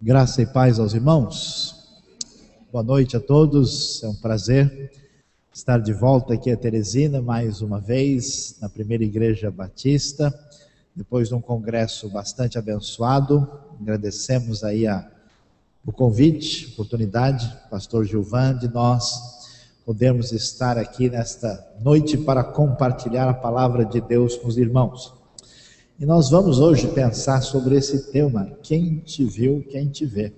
Graça e paz aos irmãos. Boa noite a todos. É um prazer estar de volta aqui a Teresina mais uma vez, na primeira igreja batista, depois de um congresso bastante abençoado. Agradecemos aí o convite, a oportunidade, pastor Gilvan, de nós podermos estar aqui nesta noite para compartilhar a palavra de Deus com os irmãos. E nós vamos hoje pensar sobre esse tema, quem te viu, quem te vê.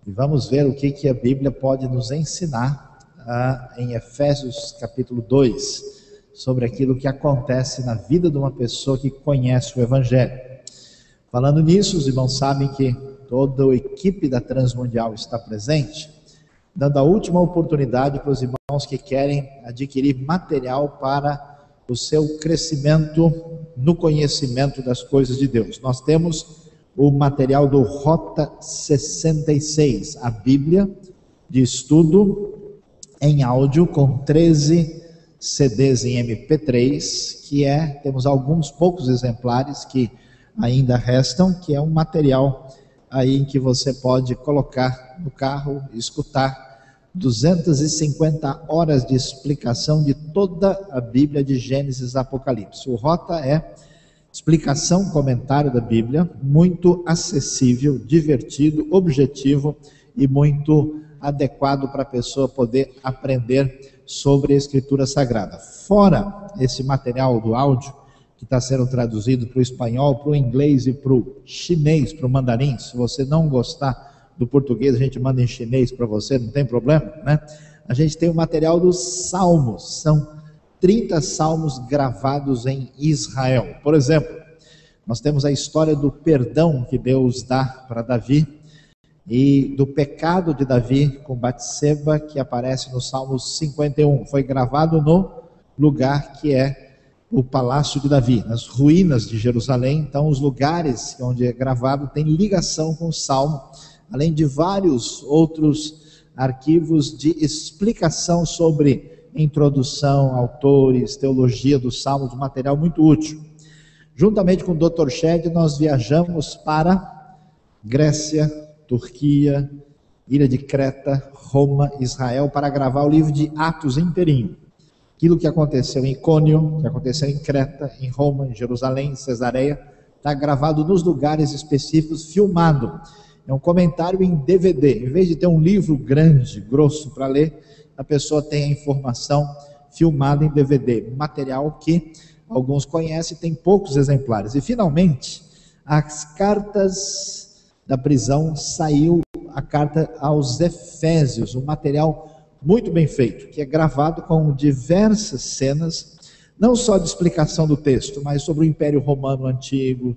E vamos ver o que a Bíblia pode nos ensinar em Efésios capítulo 2, sobre aquilo que acontece na vida de uma pessoa que conhece o Evangelho. Falando nisso, os irmãos sabem que toda a equipe da Transmundial está presente, dando a última oportunidade para os irmãos que querem adquirir material para o seu crescimento no conhecimento das coisas de Deus. Nós temos o material do Rota 66, a Bíblia de estudo em áudio com 13 CDs em MP3, temos alguns poucos exemplares que ainda restam, que é um material aí em que você pode colocar no carro e escutar 250 horas de explicação de toda a Bíblia de Gênesis a Apocalipse. O Rota é explicação, comentário da Bíblia, muito acessível, divertido, objetivo e muito adequado para a pessoa poder aprender sobre a Escritura Sagrada. Fora esse material do áudio, que está sendo traduzido para o espanhol, para o inglês e para o chinês, para o mandarim. Se você não gostar do português, a gente manda em chinês para você, não tem problema, né? A gente tem o material dos Salmos, são 30 salmos gravados em Israel. Por exemplo, nós temos a história do perdão que Deus dá para Davi e do pecado de Davi com Batseba, que aparece no Salmo 51. Foi gravado no lugar que é o Palácio de Davi, nas ruínas de Jerusalém. Então, os lugares onde é gravado tem ligação com o Salmo, além de vários outros arquivos de explicação sobre introdução, autores, teologia dos Salmos, um material muito útil. Juntamente com o Dr. Shed, nós viajamos para Grécia, Turquia, Ilha de Creta, Roma, Israel, para gravar o livro de Atos inteirinho. Aquilo que aconteceu em Icônio, que aconteceu em Creta, em Roma, em Jerusalém, em Cesareia, está gravado nos lugares específicos, filmado. É um comentário em DVD. Em vez de ter um livro grande, grosso para ler, a pessoa tem a informação filmada em DVD. Material que alguns conhecem, tem poucos exemplares. E finalmente, as cartas da prisão, saiu a carta aos Efésios, um material muito bem feito, que é gravado com diversas cenas, não só de explicação do texto, mas sobre o Império Romano Antigo,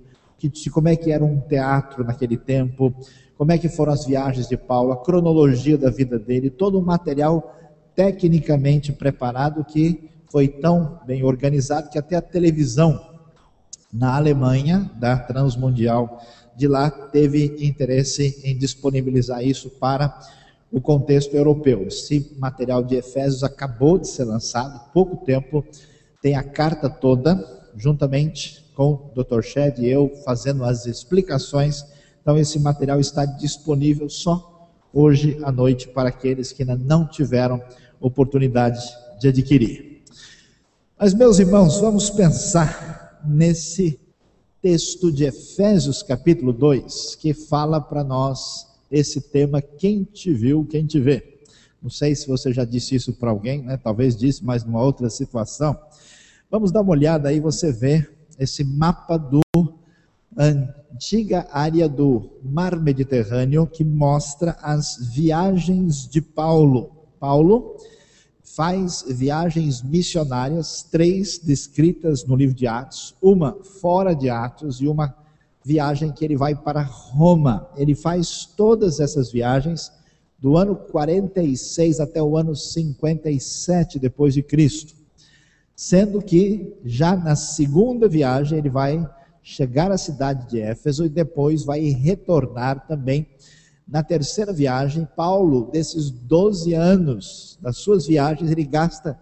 como é que era um teatro naquele tempo, como é que foram as viagens de Paulo, a cronologia da vida dele, todo um material tecnicamente preparado que foi tão bem organizado que até a televisão na Alemanha, da Transmundial de lá, teve interesse em disponibilizar isso para o contexto europeu. Esse material de Efésios acabou de ser lançado, há pouco tempo, tem a carta toda, juntamente com o Dr. Shed e eu fazendo as explicações. Então esse material está disponível só hoje à noite para aqueles que ainda não tiveram oportunidade de adquirir. Mas, meus irmãos, vamos pensar nesse texto de Efésios capítulo 2, que fala para nós esse tema, quem te viu, quem te vê. Não sei se você já disse isso para alguém, né? Talvez disse, mas numa outra situação. Vamos dar uma olhada aí, você vê esse mapa do antiga área do Mar Mediterrâneo, que mostra as viagens de Paulo. Paulo faz viagens missionárias, 3 descritas no livro de Atos, uma fora de Atos e uma viagem que ele vai para Roma. Ele faz todas essas viagens do ano 46 até o ano 57 depois de Cristo, sendo que já na segunda viagem ele vai chegar à cidade de Éfeso e depois vai retornar também. Na terceira viagem, Paulo, desses 12 anos das suas viagens, ele gasta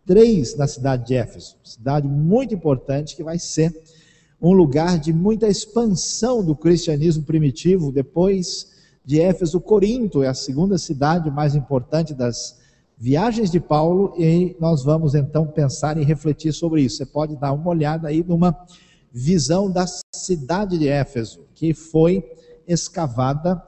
3 na cidade de Éfeso, cidade muito importante que vai ser um lugar de muita expansão do cristianismo primitivo. Depois de Éfeso, Corinto é a segunda cidade mais importante das viagens de Paulo, e nós vamos então pensar e refletir sobre isso. Você pode dar uma olhada aí numa visão da cidade de Éfeso, que foi escavada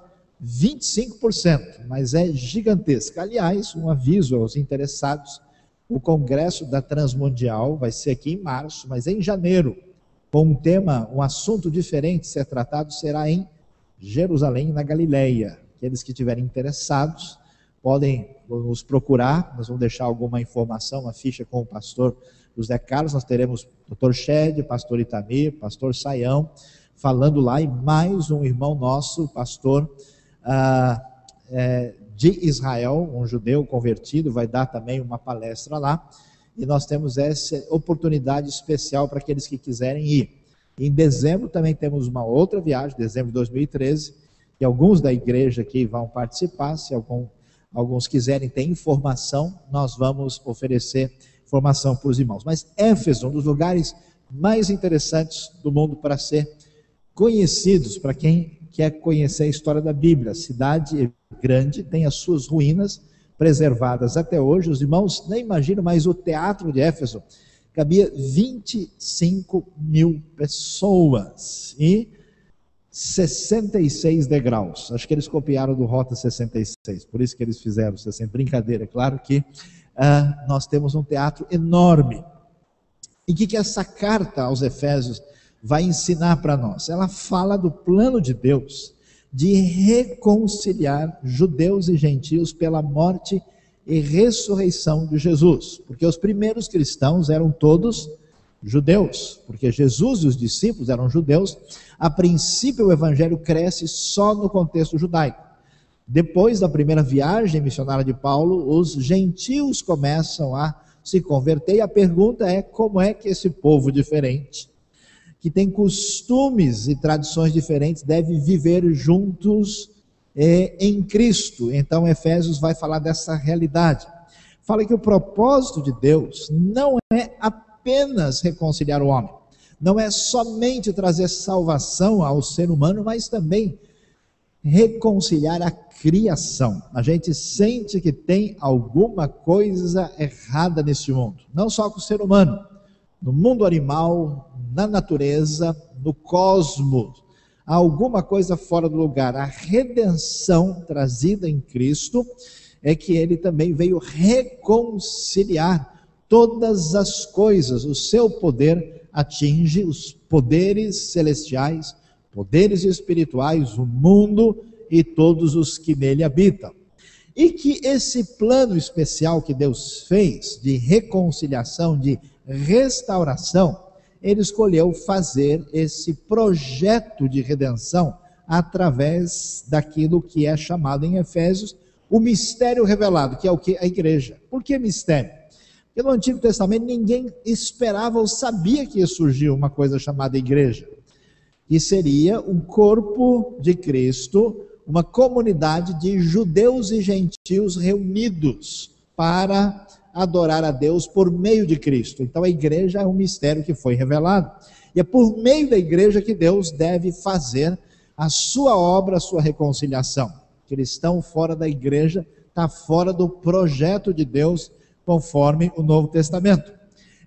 25%, mas é gigantesca. Aliás, um aviso aos interessados: o Congresso da Transmundial vai ser aqui em março, mas em janeiro, com um tema, um assunto diferente ser tratado, será em Jerusalém, na Galileia. Aqueles que estiverem interessados podem nos procurar, nós vamos deixar alguma informação, uma ficha com o pastor José Carlos. Nós teremos o Dr. Shed, pastor Itamir, pastor Saião, falando lá, e mais um irmão nosso, pastor de Israel, um judeu convertido, vai dar também uma palestra lá, e nós temos essa oportunidade especial para aqueles que quiserem ir. Em dezembro também temos uma outra viagem, dezembro de 2013, que alguns da igreja aqui vão participar. Se alguns quiserem ter informação, nós vamos oferecer informação para os irmãos. Mas Éfeso, um dos lugares mais interessantes do mundo para ser conhecidos, para quem quer conhecer a história da Bíblia. A cidade é grande, tem as suas ruínas preservadas até hoje. Os irmãos nem imaginam, mas o teatro de Éfeso cabia 25 mil pessoas e 66 degraus. Acho que eles copiaram do Rota 66, por isso que eles fizeram 60. Brincadeira, é claro que nós temos um teatro enorme. E o que essa carta aos Efésios vai ensinar para nós? Ela fala do plano de Deus de reconciliar judeus e gentios pela morte e ressurreição de Jesus, porque os primeiros cristãos eram todos judeus, porque Jesus e os discípulos eram judeus. A princípio o evangelho cresce só no contexto judaico. Depois da primeira viagem missionária de Paulo, os gentios começam a se converter, e a pergunta é: como é que esse povo diferente, que tem costumes e tradições diferentes, deve viver juntos em Cristo? Então Efésios vai falar dessa realidade. Fala que o propósito de Deus não é apenas reconciliar o homem, não é somente trazer salvação ao ser humano, mas também reconciliar a criação. A gente sente que tem alguma coisa errada nesse mundo, não só com o ser humano, no mundo animal, na natureza, no cosmos. Há alguma coisa fora do lugar. A redenção trazida em Cristo é que ele também veio reconciliar todas as coisas. O seu poder atinge os poderes celestiais, poderes espirituais, o mundo e todos os que nele habitam. E que esse plano especial que Deus fez de reconciliação, de restauração, ele escolheu fazer esse projeto de redenção através daquilo que é chamado em Efésios o mistério revelado, que é o que? A igreja. Por que mistério? Porque no Antigo Testamento ninguém esperava ou sabia que ia surgir uma coisa chamada igreja, que seria um corpo de Cristo, uma comunidade de judeus e gentios reunidos para adorar a Deus por meio de Cristo. Então a igreja é um mistério que foi revelado, e é por meio da igreja que Deus deve fazer a sua obra, a sua reconciliação. Cristão fora da igreja está fora do projeto de Deus, conforme o Novo Testamento.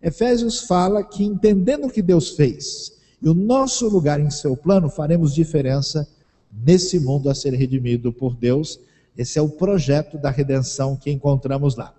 Efésios fala que, entendendo o que Deus fez e o nosso lugar em seu plano, faremos diferença nesse mundo a ser redimido por Deus. Esse é o projeto da redenção que encontramos lá.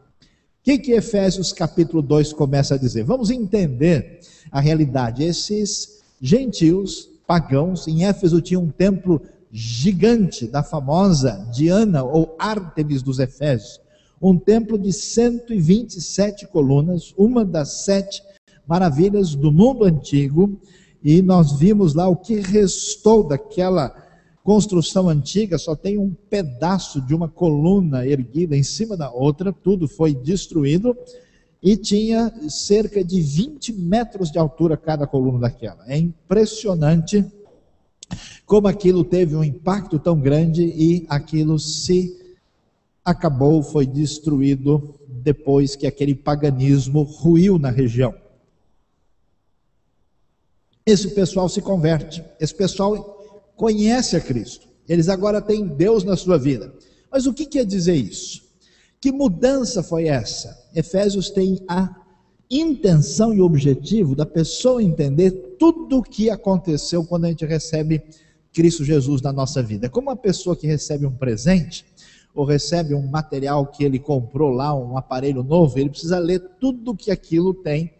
O que Efésios capítulo 2 começa a dizer? Vamos entender a realidade. Esses gentios pagãos, em Éfeso tinha um templo gigante da famosa Diana ou Ártemis dos Efésios, um templo de 127 colunas, uma das 7 maravilhas do mundo antigo, e nós vimos lá o que restou daquela construção antiga. Só tem um pedaço de uma coluna erguida em cima da outra, tudo foi destruído, e tinha cerca de 20 metros de altura cada coluna daquela. É impressionante como aquilo teve um impacto tão grande, e aquilo se acabou, foi destruído depois que aquele paganismo ruiu na região. esse pessoal se converte, esse pessoal conhece a Cristo, eles agora têm Deus na sua vida. Mas o que quer dizer isso? Que mudança foi essa? Efésios tem a intenção e objetivo da pessoa entender tudo o que aconteceu quando a gente recebe Cristo Jesus na nossa vida. É como uma pessoa que recebe um presente, ou recebe um material que ele comprou lá, um aparelho novo, ele precisa ler tudo o que aquilo tem,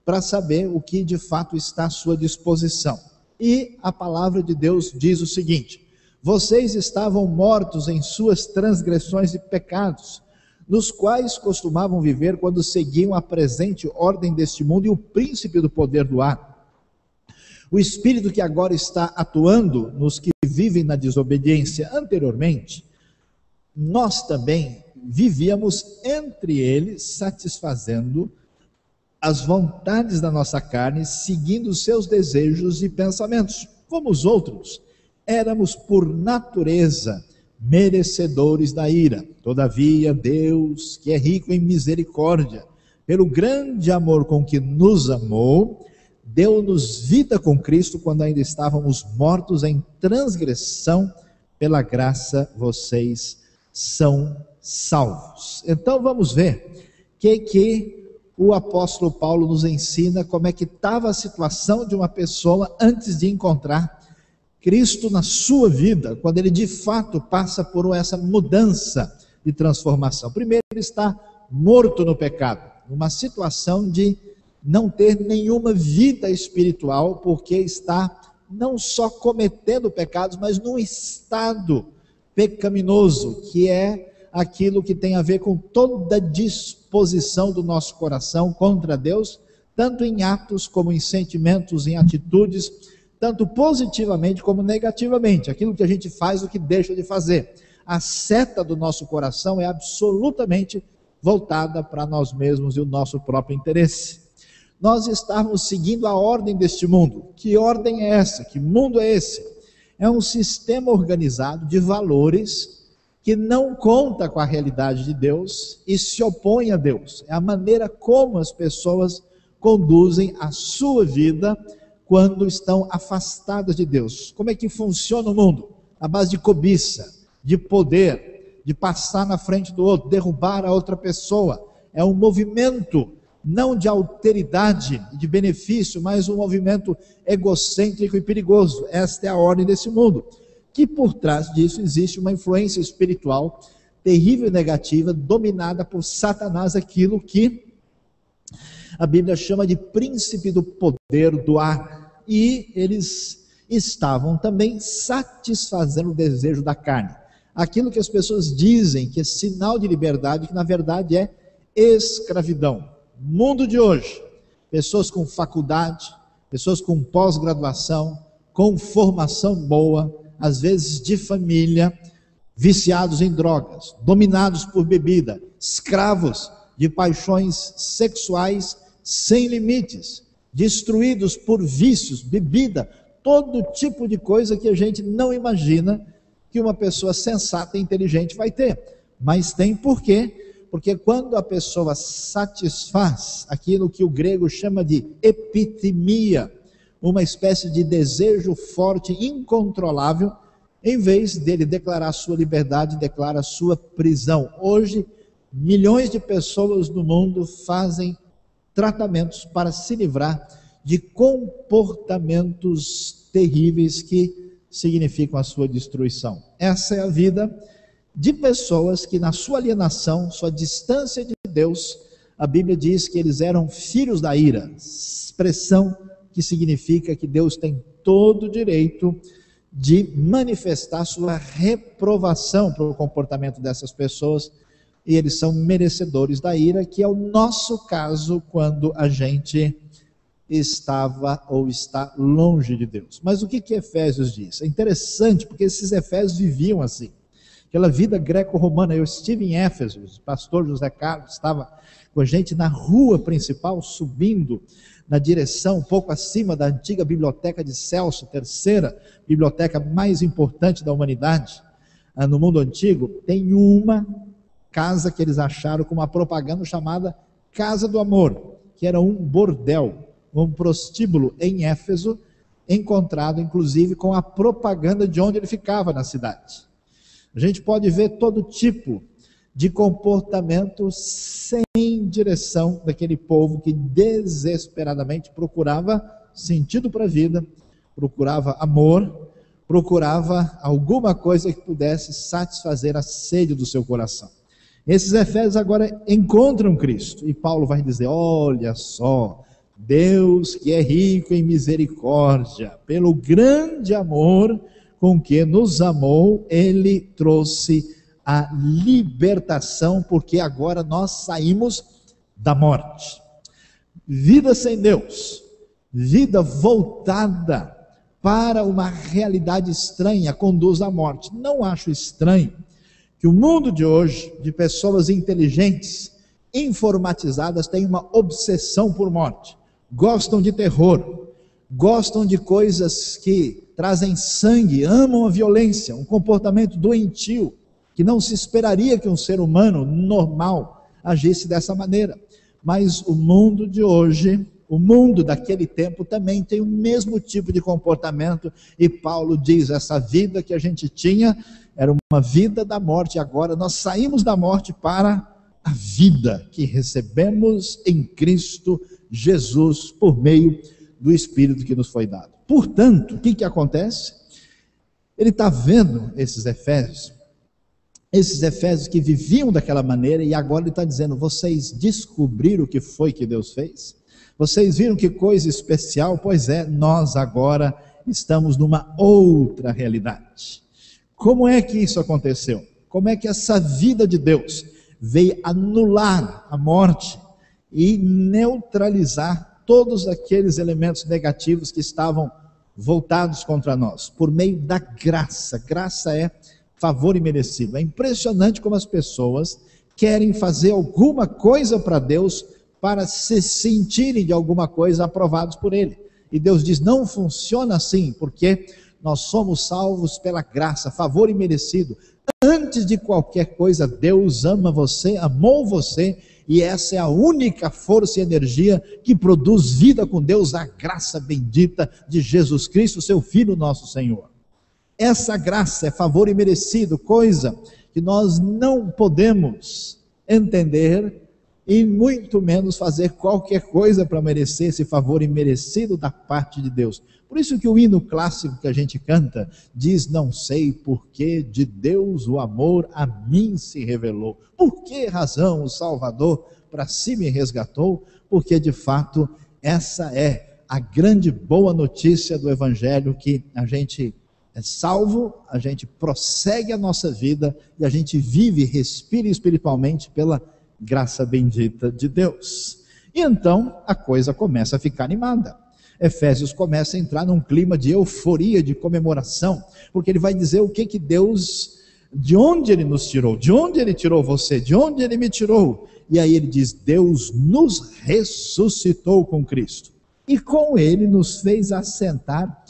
para saber o que de fato está à sua disposição. E a palavra de Deus diz o seguinte: vocês estavam mortos em suas transgressões e pecados, nos quais costumavam viver quando seguiam a presente ordem deste mundo e o príncipe do poder do ar, o espírito que agora está atuando nos que vivem na desobediência. Anteriormente, nós também vivíamos entre eles, satisfazendo as vontades da nossa carne, seguindo os seus desejos e pensamentos. Como os outros, éramos por natureza merecedores da ira. Todavia, Deus, que é rico em misericórdia, pelo grande amor com que nos amou, deu-nos vida com Cristo quando ainda estávamos mortos em transgressão. Pela graça vocês são salvos. Então vamos ver que o apóstolo Paulo nos ensina como é que estava a situação de uma pessoa antes de encontrar Cristo na sua vida, quando ele de fato passa por essa mudança de transformação. Primeiro, ele está morto no pecado, numa situação de não ter nenhuma vida espiritual, porque está não só cometendo pecados, mas num estado pecaminoso, que é aquilo que tem a ver com toda a disposição do nosso coração contra Deus, tanto em atos como em sentimentos, em atitudes, tanto positivamente como negativamente, aquilo que a gente faz, o que deixa de fazer. A seta do nosso coração é absolutamente voltada para nós mesmos e o nosso próprio interesse. Nós estávamos seguindo a ordem deste mundo. Que ordem é essa? Que mundo é esse? É um sistema organizado de valores que não conta com a realidade de Deus e se opõe a Deus. É a maneira como as pessoas conduzem a sua vida quando estão afastadas de Deus. Como é que funciona o mundo? À base de cobiça, de poder, de passar na frente do outro, derrubar a outra pessoa. É um movimento não de alteridade e de benefício, mas um movimento egocêntrico e perigoso. Esta é a ordem desse mundo. Que por trás disso existe uma influência espiritual terrível e negativa, dominada por Satanás, aquilo que a Bíblia chama de príncipe do poder do ar. E eles estavam também satisfazendo o desejo da carne. Aquilo que as pessoas dizem que é sinal de liberdade, que na verdade é escravidão. Mundo de hoje, pessoas com faculdade, pessoas com pós-graduação, com formação boa, às vezes de família, viciados em drogas, dominados por bebida, escravos de paixões sexuais sem limites, destruídos por vícios, bebida, todo tipo de coisa que a gente não imagina que uma pessoa sensata e inteligente vai ter. Mas tem por quê? Porque quando a pessoa satisfaz aquilo que o grego chama de epitimia, uma espécie de desejo forte, incontrolável, em vez dele declarar sua liberdade, declara sua prisão. Hoje, milhões de pessoas no mundo fazem tratamentos para se livrar de comportamentos terríveis que significam a sua destruição. Essa é a vida de pessoas que na sua alienação, sua distância de Deus, a Bíblia diz que eles eram filhos da ira, expressão que significa que Deus tem todo o direito de manifestar sua reprovação para o comportamento dessas pessoas, e eles são merecedores da ira, que é o nosso caso quando a gente estava ou está longe de Deus. Mas o que Efésios diz? É interessante, porque esses Efésios viviam assim, aquela vida greco-romana. Eu estive em Éfeso, o pastor José Carlos estava com a gente na rua principal, subindo na direção, um pouco acima da antiga biblioteca de Celso, terceira biblioteca mais importante da humanidade, no mundo antigo. Tem uma casa que eles acharam com uma propaganda chamada Casa do Amor, que era um bordel, um prostíbulo em Éfeso, encontrado, inclusive, com a propaganda de onde ele ficava na cidade. A gente pode ver todo tipo de comportamento sem direção daquele povo que desesperadamente procurava sentido para a vida, procurava amor, procurava alguma coisa que pudesse satisfazer a sede do seu coração. Esses efésios agora encontram Cristo, e Paulo vai dizer: olha só, Deus que é rico em misericórdia, pelo grande amor com que nos amou, Ele trouxe a libertação, porque agora nós saímos da morte. Vida sem Deus, vida voltada para uma realidade estranha, conduz à morte. Não acho estranho que o mundo de hoje, de pessoas inteligentes, informatizadas, tem uma obsessão por morte. Gostam de terror, gostam de coisas que trazem sangue, amam a violência, um comportamento doentio, que não se esperaria que um ser humano normal agisse dessa maneira. Mas o mundo de hoje, o mundo daquele tempo também tem o mesmo tipo de comportamento, e Paulo diz: essa vida que a gente tinha era uma vida da morte, agora nós saímos da morte para a vida que recebemos em Cristo Jesus, por meio do Espírito que nos foi dado. Portanto, o que acontece? Ele está vendo esses Efésios que viviam daquela maneira, e agora ele está dizendo: vocês descobriram o que foi que Deus fez? Vocês viram que coisa especial? Pois é, nós agora estamos numa outra realidade. Como é que isso aconteceu? Como é que essa vida de Deus veio anular a morte e neutralizar todos aqueles elementos negativos que estavam voltados contra nós? Por meio da graça. Graça é favor imerecido. É impressionante como as pessoas querem fazer alguma coisa para Deus, para se sentirem de alguma coisa aprovados por Ele. E Deus diz: não funciona assim, porque nós somos salvos pela graça, favor imerecido. Antes de qualquer coisa, Deus ama você, amou você, e essa é a única força e energia que produz vida com Deus, a graça bendita de Jesus Cristo, seu Filho, nosso Senhor. Essa graça é favor imerecido, coisa que nós não podemos entender, e muito menos fazer qualquer coisa para merecer esse favor imerecido da parte de Deus. Por isso que o hino clássico que a gente canta diz: não sei por que de Deus o amor a mim se revelou. Por que razão o Salvador para si me resgatou? Porque de fato essa é a grande boa notícia do Evangelho, que a gente é salvo, a gente prossegue a nossa vida e a gente vive e respira espiritualmente pela graça bendita de Deus. E então a coisa começa a ficar animada. Efésios começa a entrar num clima de euforia, de comemoração, porque ele vai dizer o que Deus, de onde Ele nos tirou, de onde Ele tirou você, de onde Ele me tirou. E aí ele diz: Deus nos ressuscitou com Cristo, e com Ele nos fez assentar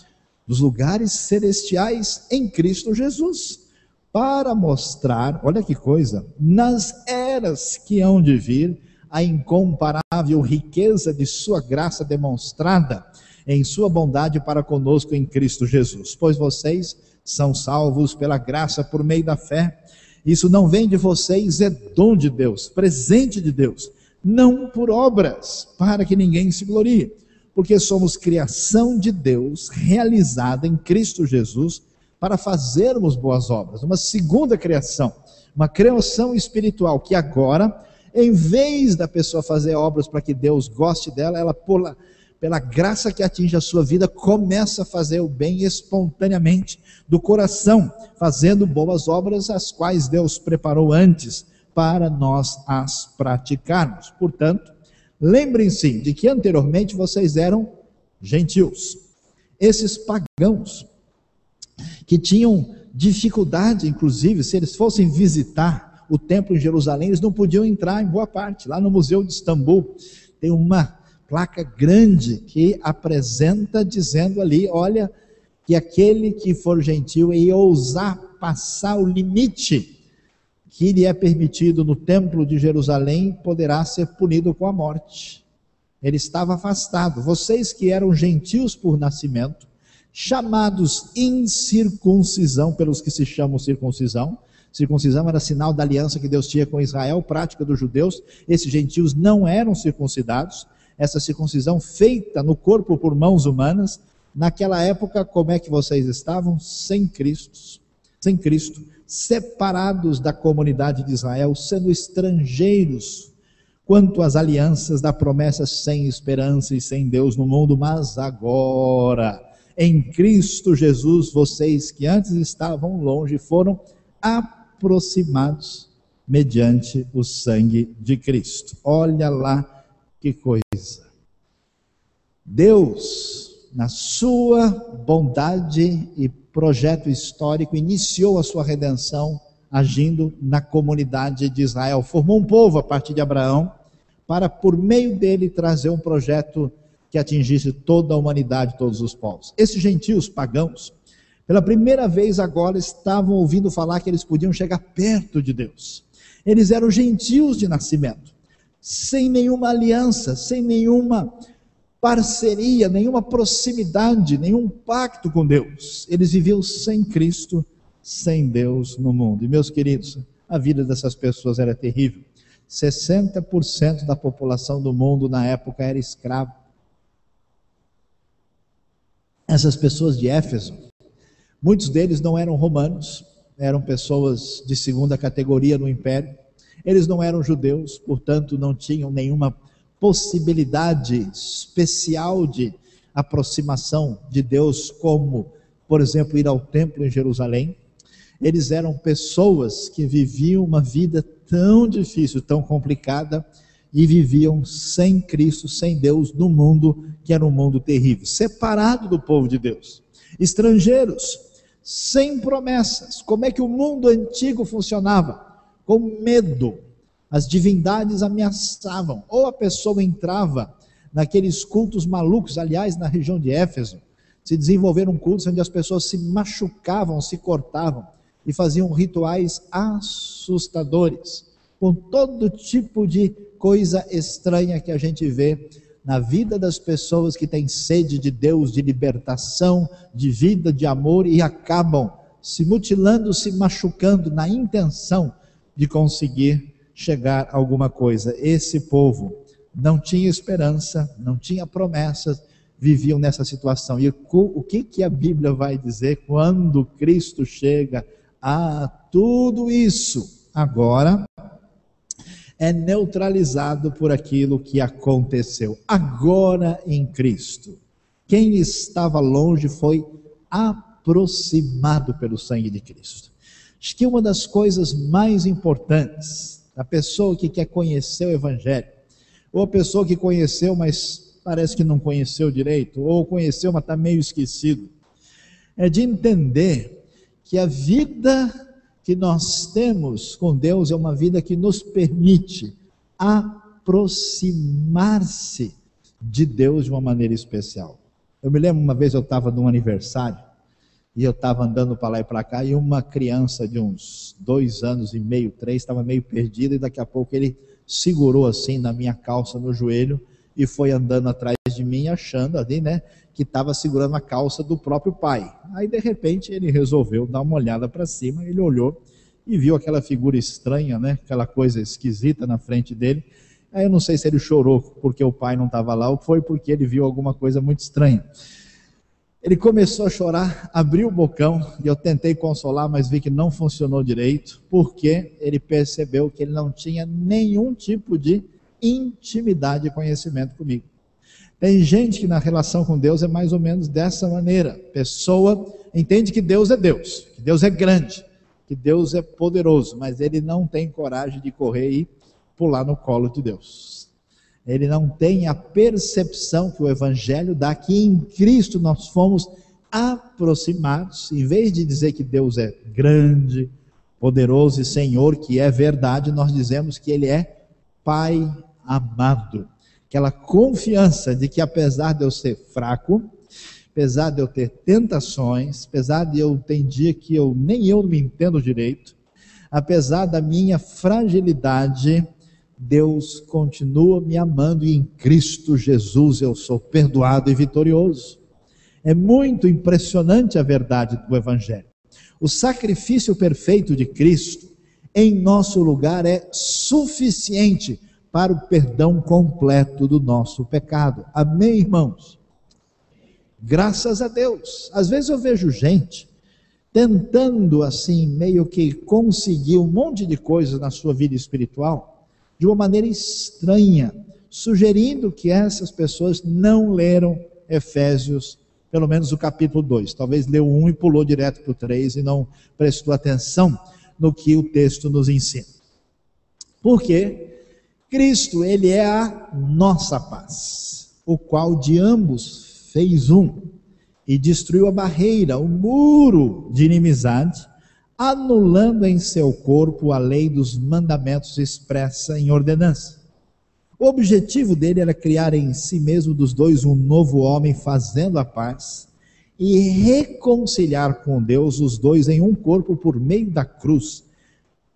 nos lugares celestiais em Cristo Jesus, para mostrar, olha que coisa, nas eras que hão de vir, a incomparável riqueza de sua graça demonstrada em sua bondade para conosco em Cristo Jesus. Pois vocês são salvos pela graça por meio da fé. Isso não vem de vocês, é dom de Deus, presente de Deus, não por obras, para que ninguém se glorie, porque somos criação de Deus, realizada em Cristo Jesus, para fazermos boas obras. Uma segunda criação, uma criação espiritual, que agora, em vez da pessoa fazer obras para que Deus goste dela, ela, pela graça que atinge a sua vida, começa a fazer o bem espontaneamente, do coração, fazendo boas obras, as quais Deus preparou antes para nós as praticarmos. Portanto, lembrem-se de que anteriormente vocês eram gentios, esses pagãos, que tinham dificuldade, inclusive, se eles fossem visitar o templo em Jerusalém, eles não podiam entrar em boa parte. Lá no Museu de Istambul tem uma placa grande que apresenta, dizendo ali: olha, que aquele que for gentil e ousar passar o limite que lhe é permitido no templo de Jerusalém, poderá ser punido com a morte. Ele estava afastado. Vocês que eram gentios por nascimento, chamados incircuncisão pelos que se chamam circuncisão. Circuncisão era sinal da aliança que Deus tinha com Israel, prática dos judeus. Esses gentios não eram circuncidados. Essa circuncisão feita no corpo por mãos humanas. Naquela época, como é que vocês estavam? Sem Cristo, separados da comunidade de Israel, sendo estrangeiros quanto às alianças da promessa, sem esperança e sem Deus no mundo. Mas agora, em Cristo Jesus, vocês que antes estavam longe foram aproximados mediante o sangue de Cristo. Olha lá que coisa. Deus, na sua bondade e projeto histórico, iniciou a sua redenção agindo na comunidade de Israel. Formou um povo a partir de Abraão para, por meio dele, trazer um projeto que atingisse toda a humanidade, todos os povos. Esses gentios pagãos, pela primeira vez agora, estavam ouvindo falar que eles podiam chegar perto de Deus. Eles eram gentios de nascimento, sem nenhuma aliança, sem nenhuma parceria, nenhuma proximidade, nenhum pacto com Deus. Eles viviam sem Cristo, sem Deus no mundo. E meus queridos, a vida dessas pessoas era terrível. 60% da população do mundo na época era escravo. Essas pessoas de Éfeso, muitos deles não eram romanos, eram pessoas de segunda categoria no império. Eles não eram judeus, portanto não tinham nenhuma possibilidade especial de aproximação de Deus, como, por exemplo, ir ao templo em Jerusalém. Eles eram pessoas que viviam uma vida tão difícil, tão complicada, e viviam sem Cristo, sem Deus, no mundo que era um mundo terrível, separado do povo de Deus, estrangeiros, sem promessas. Como é que o mundo antigo funcionava? Com medo. As divindades ameaçavam, ou a pessoa entrava naqueles cultos malucos. Aliás, na região de Éfeso, se desenvolveram cultos onde as pessoas se machucavam, se cortavam, e faziam rituais assustadores, com todo tipo de coisa estranha que a gente vê na vida das pessoas que têm sede de Deus, de libertação, de vida, de amor, e acabam se mutilando, se machucando na intenção de conseguir chegar a alguma coisa. Esse povo não tinha esperança, não tinha promessas, viviam nessa situação. E o que a Bíblia vai dizer quando Cristo chega a tudo isso? Agora é neutralizado por aquilo que aconteceu. Agora em Cristo, quem estava longe foi aproximado pelo sangue de Cristo. Acho que uma das coisas mais importantes da pessoa que quer conhecer o Evangelho, ou a pessoa que conheceu, mas parece que não conheceu direito, ou conheceu, mas está meio esquecido, é de entender que a vida que nós temos com Deus é uma vida que nos permite aproximar-se de Deus de uma maneira especial. Eu me lembro, uma vez eu estava num aniversário, e eu estava andando para lá e para cá, e uma criança de uns 2 anos e meio, 3, estava meio perdida, e daqui a pouco ele segurou assim na minha calça, no joelho, e foi andando atrás de mim, achando ali, né, que estava segurando a calça do próprio pai. Aí de repente ele resolveu dar uma olhada para cima, ele olhou e viu aquela figura estranha, né, aquela coisa esquisita na frente dele. Aí eu não sei se ele chorou porque o pai não estava lá, ou foi porque ele viu alguma coisa muito estranha. Ele começou a chorar, abriu o bocão, e eu tentei consolar, mas vi que não funcionou direito, porque ele percebeu que ele não tinha nenhum tipo de intimidade e conhecimento comigo. Tem gente que na relação com Deus é mais ou menos dessa maneira. A pessoa entende que Deus é grande, que Deus é poderoso, mas ele não tem coragem de correr e pular no colo de Deus. Ele não tem a percepção que o Evangelho dá, que em Cristo nós fomos aproximados. Em vez de dizer que Deus é grande, poderoso e Senhor, que é verdade, nós dizemos que Ele é Pai amado. Aquela confiança de que, apesar de eu ser fraco, apesar de eu ter tentações, apesar de eu ter dia que nem eu me entendo direito, apesar da minha fragilidade, Deus continua me amando, e em Cristo Jesus eu sou perdoado e vitorioso. É muito impressionante a verdade do Evangelho. O sacrifício perfeito de Cristo em nosso lugar é suficiente para o perdão completo do nosso pecado. Amém, irmãos? Graças a Deus. Às vezes eu vejo gente tentando assim, meio que conseguir um monte de coisas na sua vida espiritual, de uma maneira estranha, sugerindo que essas pessoas não leram Efésios, pelo menos o capítulo 2, talvez leu 1 e pulou direto para o 3 e não prestou atenção no que o texto nos ensina. Porque Cristo, ele é a nossa paz, o qual de ambos fez um, e destruiu a barreira, o muro de inimizade, anulando em seu corpo a lei dos mandamentos expressa em ordenança. O objetivo dele era criar em si mesmo dos dois um novo homem, fazendo a paz, e reconciliar com Deus os dois em um corpo por meio da cruz,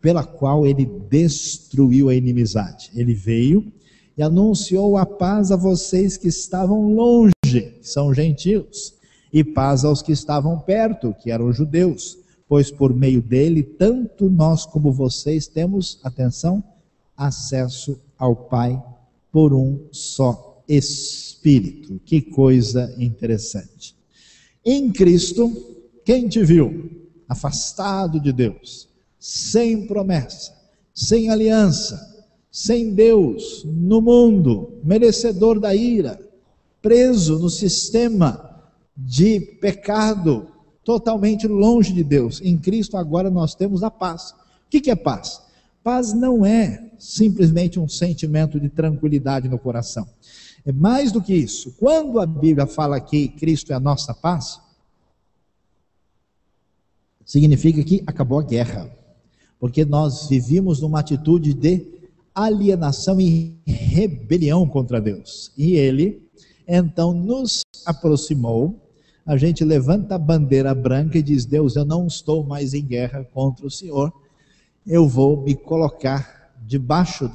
pela qual ele destruiu a inimizade. Ele veio e anunciou a paz a vocês que estavam longe, que são gentios, e paz aos que estavam perto, que eram judeus, pois por meio dele, tanto nós como vocês temos, atenção, acesso ao Pai por um só Espírito. Que coisa interessante. Em Cristo, quem te viu afastado de Deus, sem promessa, sem aliança, sem Deus, no mundo, merecedor da ira, preso no sistema de pecado, totalmente longe de Deus. Em Cristo agora nós temos a paz. O que é paz? Paz não é simplesmente um sentimento de tranquilidade no coração. É mais do que isso. Quando a Bíblia fala que Cristo é a nossa paz, significa que acabou a guerra. Porque nós vivíamos numa atitude de alienação e rebelião contra Deus. E Ele, então, nos aproximou. A gente levanta a bandeira branca e diz: Deus, eu não estou mais em guerra contra o Senhor. Eu vou me colocar debaixo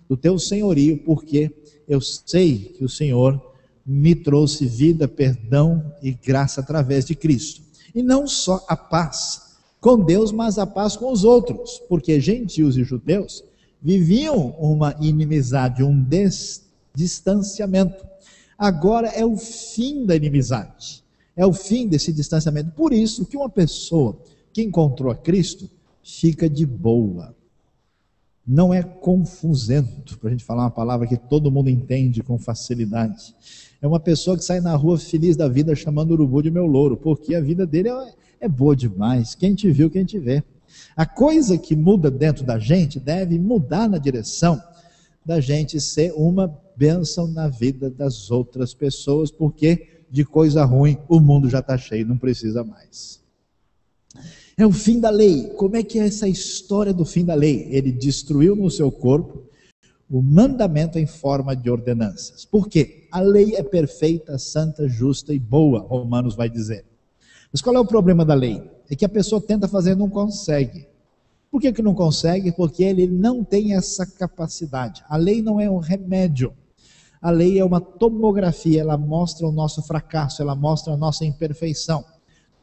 do teu senhorio, porque eu sei que o Senhor me trouxe vida, perdão e graça através de Cristo. E não só a paz com Deus, mas a paz com os outros, porque gentios e judeus viviam uma inimizade, um distanciamento. Agora é o fim da inimizade, é o fim desse distanciamento. Por isso que uma pessoa que encontrou a Cristo fica de boa, não é confusento, para a gente falar uma palavra que todo mundo entende com facilidade. É uma pessoa que sai na rua feliz da vida, chamando o urubu de meu louro, porque a vida dele é boa demais. Quem te viu, quem te vê. A coisa que muda dentro da gente deve mudar na direção da gente ser uma bênção na vida das outras pessoas, porque de coisa ruim o mundo já está cheio, não precisa mais. É o fim da lei. Como é que é essa história do fim da lei? Ele destruiu no seu corpo o mandamento em forma de ordenanças. Por quê? A lei é perfeita, santa, justa e boa, Romanos vai dizer. Mas qual é o problema da lei? É que a pessoa tenta fazer e não consegue. Por que não consegue? Porque ele não tem essa capacidade. A lei não é um remédio. A lei é uma tomografia, ela mostra o nosso fracasso, ela mostra a nossa imperfeição.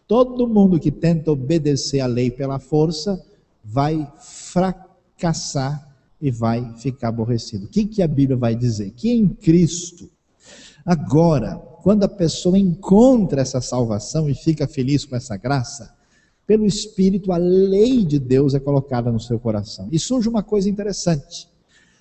Todo mundo que tenta obedecer a lei pela força vai fracassar e vai ficar aborrecido. O que a Bíblia vai dizer? Que em Cristo, agora, quando a pessoa encontra essa salvação e fica feliz com essa graça, pelo Espírito, a lei de Deus é colocada no seu coração. E surge uma coisa interessante.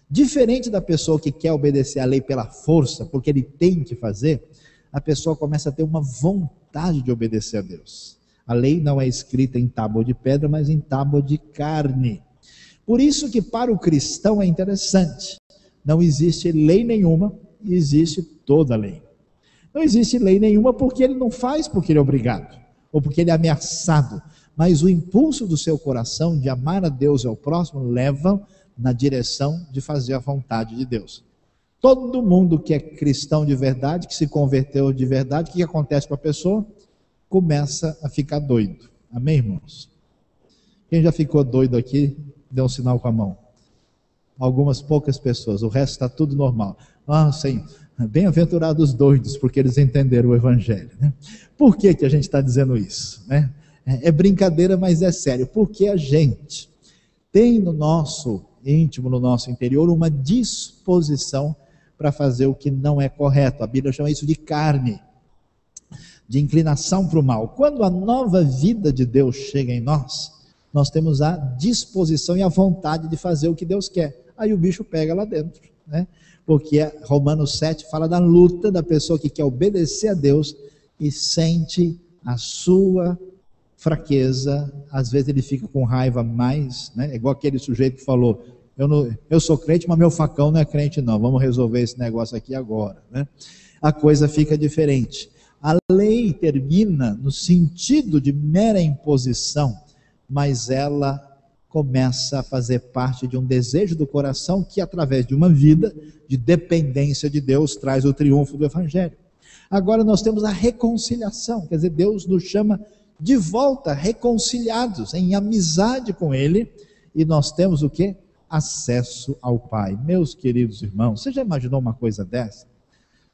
Diferente da pessoa que quer obedecer a lei pela força, porque ele tem que fazer, a pessoa começa a ter uma vontade de obedecer a Deus. A lei não é escrita em tábua de pedra, mas em tábua de carne. Por isso que para o cristão é interessante. Não existe lei nenhuma, existe toda a lei. Não existe lei nenhuma porque ele não faz porque ele é obrigado, ou porque ele é ameaçado. Mas o impulso do seu coração de amar a Deus e ao próximo leva na direção de fazer a vontade de Deus. Todo mundo que é cristão de verdade, que se converteu de verdade, o que acontece com a pessoa? Começa a ficar doido. Amém, irmãos? Quem já ficou doido aqui, dê um sinal com a mão. Algumas poucas pessoas, o resto está tudo normal. Ah, Senhor, Bem-aventurados doidos, porque eles entenderam o Evangelho, né? Por que a gente está dizendo isso, né? É brincadeira, mas é sério. Porque a gente tem no nosso íntimo, no nosso interior, uma disposição para fazer o que não é correto. A Bíblia chama isso de carne, de inclinação para o mal. Quando a nova vida de Deus chega em nós, nós temos a disposição e a vontade de fazer o que Deus quer. Aí o bicho pega lá dentro, né? Porque Romanos 7 fala da luta da pessoa que quer obedecer a Deus e sente a sua fraqueza. Às vezes ele fica com raiva mais, né? É igual aquele sujeito que falou: eu sou crente, mas meu facão não é crente não, vamos resolver esse negócio aqui agora, né? A coisa fica diferente. A lei termina no sentido de mera imposição, mas ela começa a fazer parte de um desejo do coração que, através de uma vida de dependência de Deus, traz o triunfo do Evangelho. Agora nós temos a reconciliação, quer dizer, Deus nos chama de volta, reconciliados, em amizade com Ele, e nós temos o quê? Acesso ao Pai. Meus queridos irmãos, você já imaginou uma coisa dessa?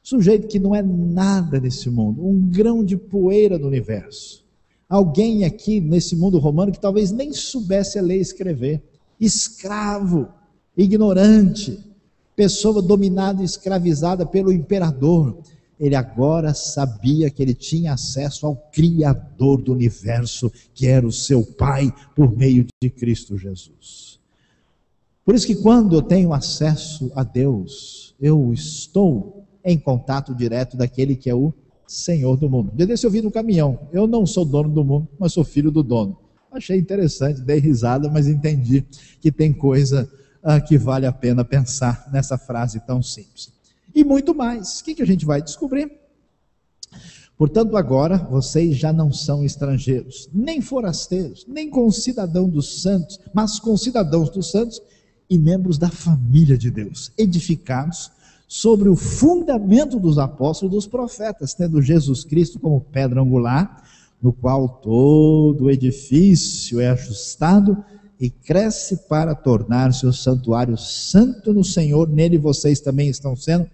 Sujeito que não é nada nesse mundo, um grão de poeira do universo. Alguém aqui nesse mundo romano que talvez nem soubesse ler e escrever, escravo, ignorante, pessoa dominada e escravizada pelo imperador. Ele agora sabia que ele tinha acesso ao Criador do universo, que era o seu Pai, por meio de Cristo Jesus. Por isso que quando eu tenho acesso a Deus, eu estou em contato direto daquele que é o Senhor do mundo. Um dia desse eu vi no caminhão: eu não sou dono do mundo, mas sou filho do dono. Achei interessante, dei risada, mas entendi que tem coisa que vale a pena pensar nessa frase tão simples. E muito mais. O que a gente vai descobrir? Portanto, agora vocês já não são estrangeiros, nem forasteiros, nem concidadãos dos santos, mas concidadãos dos santos e membros da família de Deus, edificados sobre o fundamento dos apóstolos e dos profetas, tendo Jesus Cristo como pedra angular, no qual todo o edifício é ajustado e cresce para tornar-se o santuário santo no Senhor. Nele vocês também estão sendo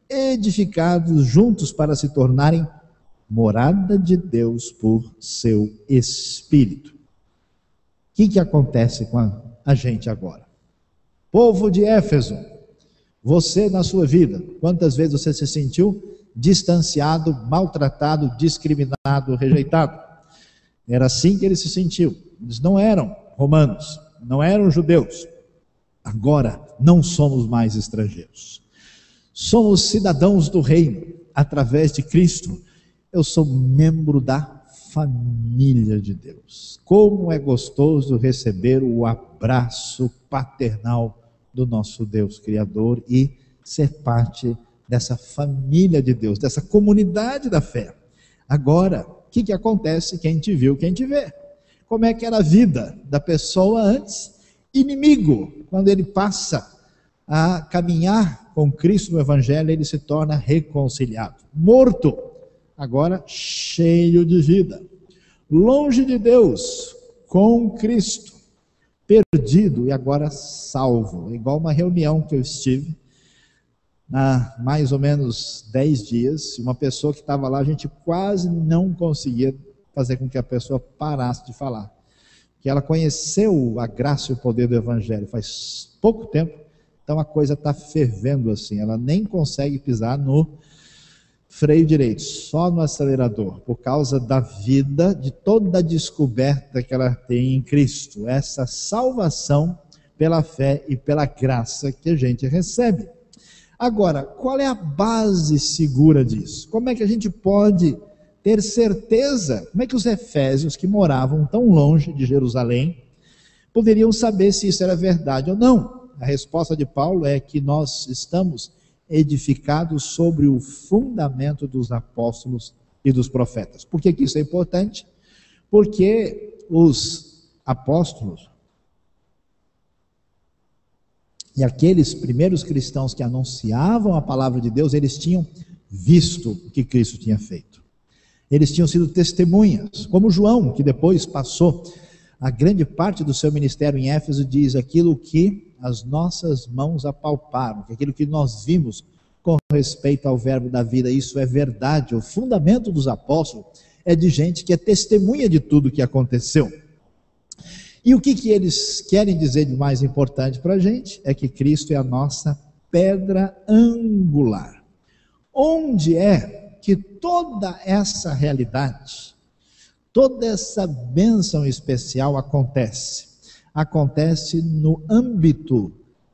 edificados juntos para se tornarem morada de Deus por seu Espírito. O que acontece com a gente agora? Povo de Éfeso, você na sua vida, quantas vezes você se sentiu distanciado, maltratado, discriminado, rejeitado? Era assim que ele se sentiu. Eles não eram romanos, não eram judeus. Agora não somos mais estrangeiros. Somos cidadãos do reino, através de Cristo. Eu sou membro da família de Deus. Como é gostoso receber o abraço paternal do nosso Deus Criador e ser parte dessa família de Deus, dessa comunidade da fé. Agora, o que acontece? Quem te viu, quem te vê. Como é que era a vida da pessoa antes? Inimigo. Quando ele passa a caminhar com Cristo no Evangelho, ele se torna reconciliado. Morto, agora cheio de vida. Longe de Deus, com Cristo. Perdido e agora salvo. Igual uma reunião que eu estive há mais ou menos 10 dias, uma pessoa que estava lá, a gente quase não conseguia fazer com que a pessoa parasse de falar, que ela conheceu a graça e o poder do Evangelho faz pouco tempo, então a coisa está fervendo assim, ela nem consegue pisar no freio direito, só no acelerador, por causa da vida, de toda a descoberta que ela tem em Cristo, essa salvação pela fé e pela graça que a gente recebe. Agora, qual é a base segura disso? Como é que a gente pode ter certeza? Como é que os efésios que moravam tão longe de Jerusalém poderiam saber se isso era verdade ou não? A resposta de Paulo é que nós estamos edificados sobre o fundamento dos apóstolos e dos profetas. Por que isso é importante? Porque os apóstolos e aqueles primeiros cristãos que anunciavam a palavra de Deus, eles tinham visto o que Cristo tinha feito. Eles tinham sido testemunhas, como João, que depois passou a grande parte do seu ministério em Éfeso, diz aquilo que as nossas mãos apalparam, aquilo que nós vimos com respeito ao verbo da vida. Isso é verdade. O fundamento dos apóstolos é de gente que é testemunha de tudo que aconteceu. E o que eles querem dizer de mais importante para a gente é que Cristo é a nossa pedra angular. Onde é que toda essa realidade, toda essa bênção especial acontece? Acontece no âmbito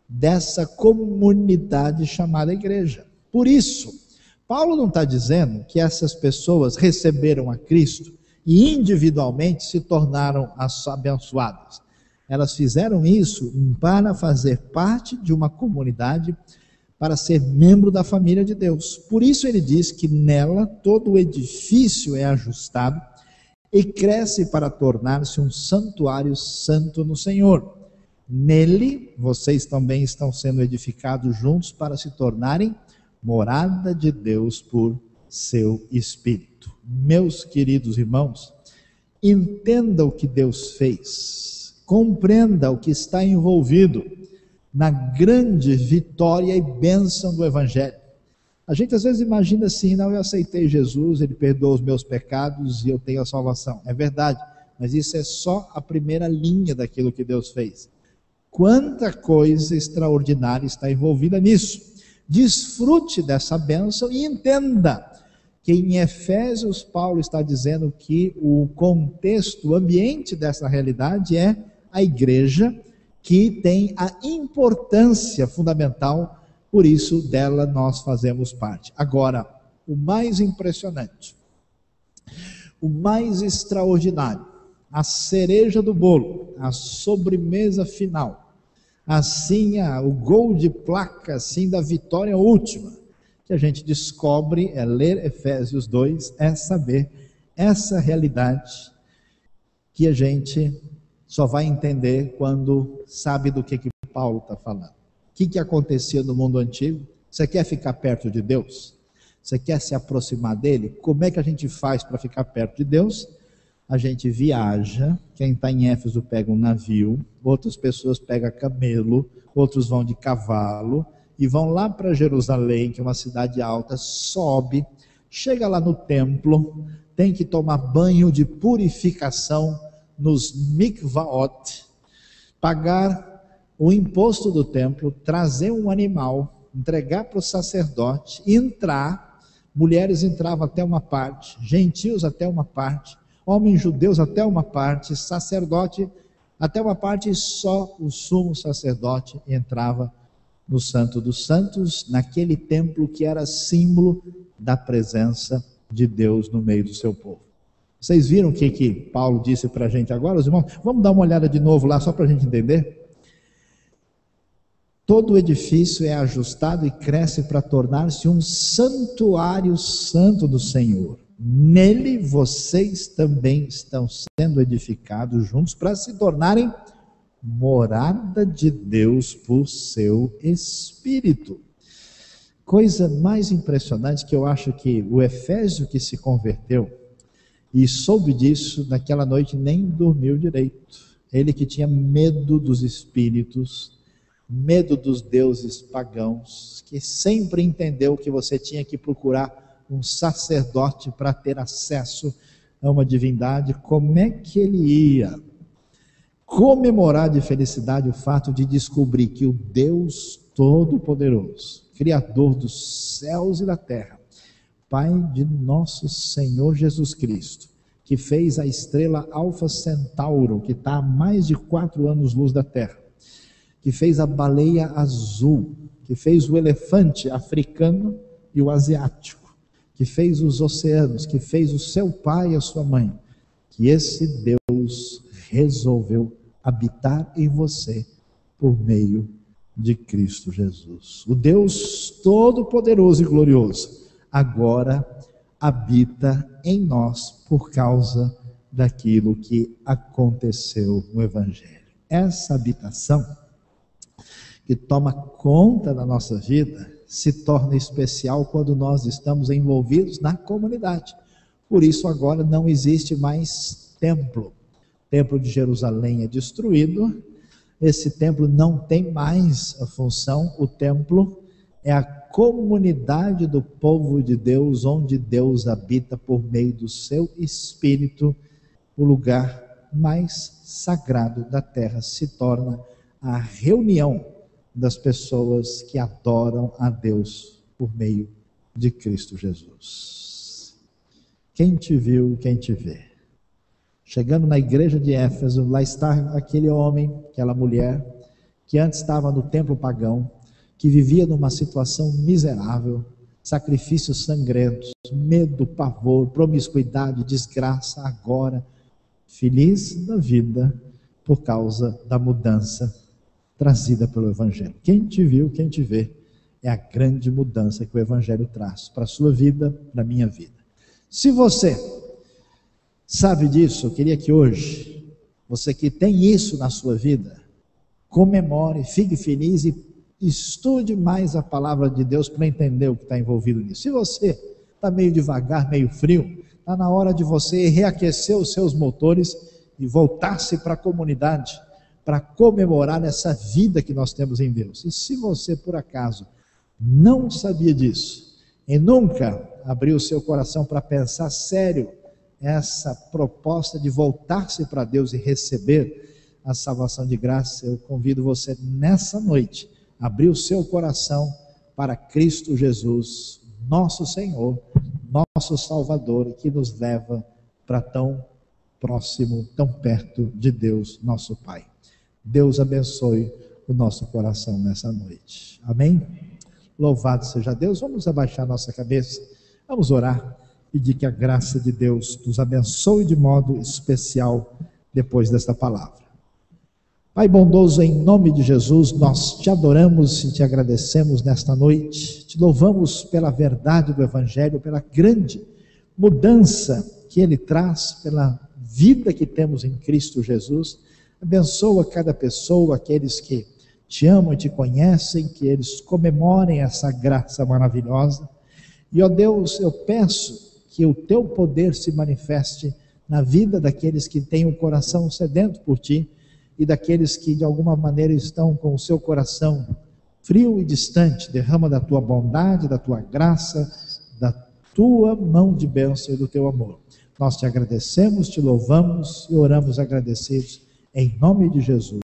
dessa comunidade chamada igreja. Por isso, Paulo não está dizendo que essas pessoas receberam a Cristo e individualmente se tornaram abençoadas. Elas fizeram isso para fazer parte de uma comunidade, para ser membro da família de Deus. Por isso ele diz que nela todo o edifício é ajustado e cresce para tornar-se um santuário santo no Senhor. Nele, vocês também estão sendo edificados juntos para se tornarem morada de Deus por seu Espírito. Meus queridos irmãos, entenda o que Deus fez, compreenda o que está envolvido na grande vitória e bênção do Evangelho. A gente às vezes imagina assim: não, eu aceitei Jesus, Ele perdoou os meus pecados e eu tenho a salvação. É verdade, mas isso é só a primeira linha daquilo que Deus fez. Quanta coisa extraordinária está envolvida nisso. Desfrute dessa bênção e entenda que em Efésios Paulo está dizendo que o contexto, o ambiente dessa realidade é a igreja, que tem a importância fundamental, por isso dela nós fazemos parte. Agora, o mais impressionante, o mais extraordinário, a cereja do bolo, a sobremesa final, assim o gol de placa assim da vitória última, que a gente descobre, é ler Efésios 2, é saber essa realidade que a gente só vai entender quando sabe do que Paulo está falando. O que acontecia no mundo antigo? Você quer ficar perto de Deus? Você quer se aproximar dele? Como é que a gente faz para ficar perto de Deus? A gente viaja. Quem está em Éfeso pega um navio, outras pessoas pegam camelo, outros vão de cavalo e vão lá para Jerusalém, que é uma cidade alta, sobe, chega lá no templo, tem que tomar banho de purificação nos mikvaot, pagar o imposto do templo, trazer um animal, entregar para o sacerdote, entrar. Mulheres entravam até uma parte, gentios até uma parte, homens judeus até uma parte, sacerdote até uma parte, e só o sumo sacerdote entrava no Santo dos Santos, naquele templo que era símbolo da presença de Deus no meio do seu povo. Vocês viram o que Paulo disse para a gente agora, os irmãos? Vamos dar uma olhada de novo lá, só para a gente entender. Todo o edifício é ajustado e cresce para tornar-se um santuário santo do Senhor. Nele vocês também estão sendo edificados juntos para se tornarem morada de Deus por seu Espírito. Coisa mais impressionante, que eu acho que o Efésio que se converteu e soube disso, naquela noite nem dormiu direito. Ele que tinha medo dos espíritos, medo dos deuses pagãos, que sempre entendeu que você tinha que procurar um sacerdote para ter acesso a uma divindade. Como é que ele ia comemorar de felicidade o fato de descobrir que o Deus Todo-Poderoso, Criador dos céus e da terra, Pai de nosso Senhor Jesus Cristo, que fez a estrela Alfa Centauro, que está a mais de 4 anos-luz da Terra, que fez a baleia azul, que fez o elefante africano e o asiático, que fez os oceanos, que fez o seu pai e a sua mãe, que esse Deus resolveu habitar em você por meio de Cristo Jesus. O Deus Todo-Poderoso e Glorioso agora habita em nós por causa daquilo que aconteceu no Evangelho. Essa habitação que toma conta da nossa vida se torna especial quando nós estamos envolvidos na comunidade. Por isso agora não existe mais templo. O templo de Jerusalém é destruído. Esse templo não tem mais a função. O templo é a comunidade do povo de Deus, onde Deus habita por meio do seu Espírito, o lugar mais sagrado da terra se torna a reunião das pessoas que adoram a Deus por meio de Cristo Jesus. Quem te viu, quem te vê? Chegando na igreja de Éfeso, lá está aquele homem, aquela mulher, que antes estava no templo pagão, que vivia numa situação miserável, sacrifícios sangrentos, medo, pavor, promiscuidade, desgraça, agora feliz da vida por causa da mudança trazida pelo Evangelho. Quem te viu, quem te vê, é a grande mudança que o Evangelho traz para a sua vida, para a minha vida. Se você sabe disso, eu queria que hoje, você que tem isso na sua vida, comemore, fique feliz e estude mais a palavra de Deus para entender o que está envolvido nisso. Se você está meio devagar, meio frio, está na hora de você reaquecer os seus motores e voltar-se para a comunidade, para comemorar essa vida que nós temos em Deus. E se você, por acaso, não sabia disso, e nunca abriu o seu coração para pensar sério essa proposta de voltar-se para Deus e receber a salvação de graça, eu convido você nessa noite a abrir o seu coração para Cristo Jesus, nosso Senhor, nosso Salvador, que nos leva para tão próximo, tão perto de Deus, nosso Pai. Deus abençoe o nosso coração nessa noite. Amém? Louvado seja Deus. Vamos abaixar nossa cabeça, vamos orar, pedir que a graça de Deus nos abençoe de modo especial depois desta palavra. Pai bondoso, em nome de Jesus, nós te adoramos e te agradecemos nesta noite, te louvamos pela verdade do Evangelho, pela grande mudança que ele traz, pela vida que temos em Cristo Jesus. Abençoa cada pessoa, aqueles que te amam e te conhecem, que eles comemorem essa graça maravilhosa. E ó Deus, eu peço que o teu poder se manifeste na vida daqueles que têm o coração sedento por ti, e daqueles que de alguma maneira estão com o seu coração frio e distante. Derrama da tua bondade, da tua graça, da tua mão de bênção e do teu amor. Nós te agradecemos, te louvamos e oramos agradecidos em nome de Jesus.